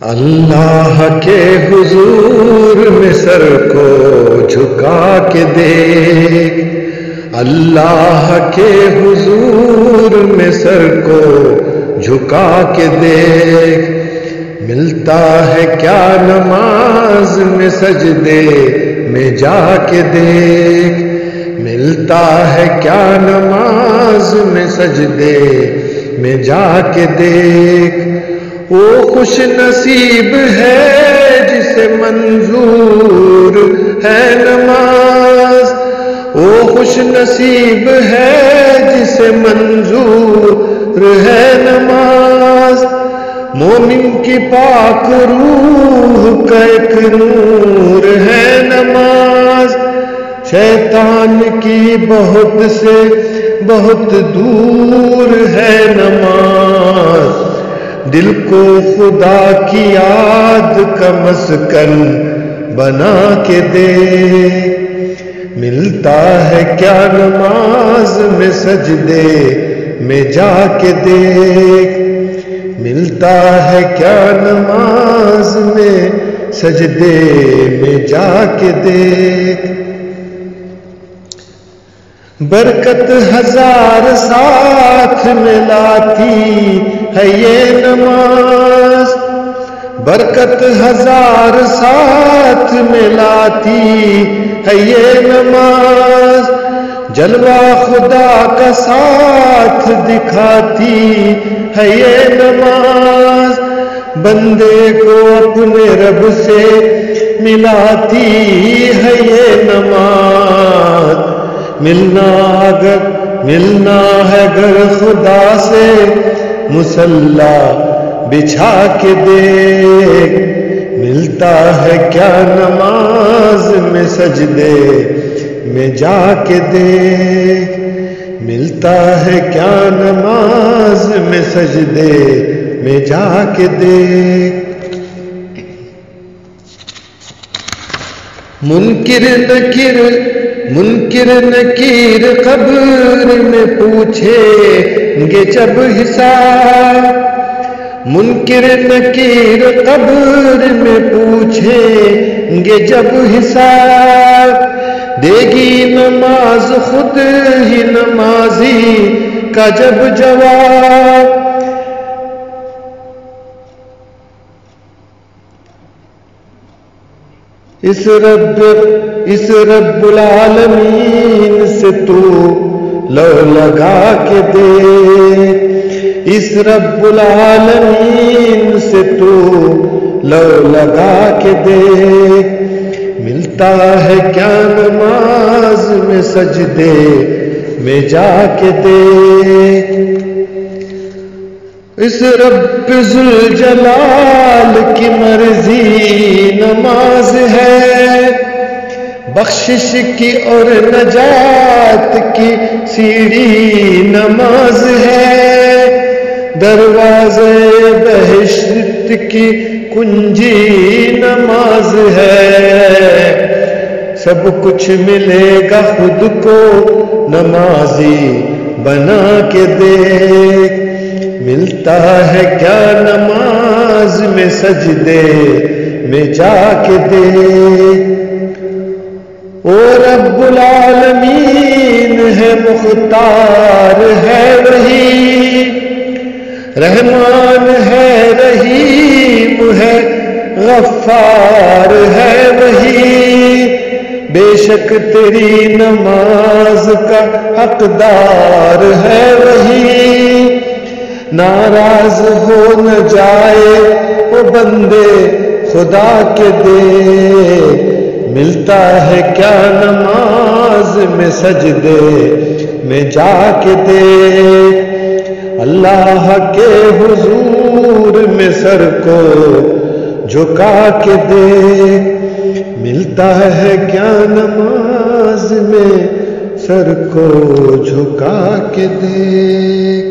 اللہ کے حضور میں سر کو جھکا کے دیکھ، اللہ کے حضور میں سر کو جھکا کے دیکھ، ملتا ہے کیا نماز میں سجدے میں جا کے دیکھ، ملتا ہے کیا نماز میں سجدے میں جا کے دیکھ۔ وہ خوش نصیب ہے جسے منظور ہے نماز، وہ خوش نصیب ہے جسے منظور ہے نماز۔ مومن کی پاک روح کا ایک نور ہے نماز، شیطان کی بہت سے بہت دور ہے نماز۔ دل کو خدا کی یاد کا مسکن بنا کے دے، ملتا ہے کیا نماز میں سجدے میں جا کے دیکھ، ملتا ہے کیا نماز میں سجدے میں جا کے دیکھ۔ برکت ہزار ساتھ میں لاتی ہے یہ نماز، برکت ہزار ساتھ میں لاتی ہے یہ نماز، جلوہ خدا کا ساتھ دکھاتی ہے یہ نماز، بندے کو اپنے رب سے ملاتی ہے یہ نماز۔ ملنا ہے گر خدا سے مصلی بچھا کے دیکھ، ملتا ہے کیا نماز میں سجدے میں جا کے دیکھ، ملتا ہے کیا نماز میں سجدے میں جا کے دیکھ۔ منکر نکیر قبر میں پوچھیں گے جب حساب، منکر نکیر قبر میں پوچھیں گے جب حساب، دے گی نماز خود ہی نمازی کا جب جواب۔ اس رب العالمین سے تو لو لگا کے دے، اس رب العالمین سے تو لو لگا کے دے، ملتا ہے کیا نماز میں سجدے میں جا کے دے۔ اس رب ذوالجلال کی مرضی نماز ہے، بخشش کی اور نجات کی سیڑھی نماز ہے، دروازے بہشت کی کنجی نماز ہے، سب کچھ ملے گا خود کو نمازی بنا کے دیکھ، ملتا ہے کیا نماز میں سجدے میں جا کے دیکھ۔ او رب العالمین ہے مختار ہے وہی، رحمان ہے رحیم ہے غفار ہے وہی، بے شک تیری نماز کا حقدار ہے وہی، ناراض ہو نہ جائے وہ بندے خدا کے دے، ملتا ہے کیا نماز میں سجدے میں جا کے دے، اللہ کے حضور میں سر کو جھکا کے دے، ملتا ہے کیا نماز میں سر کو جھکا کے دے۔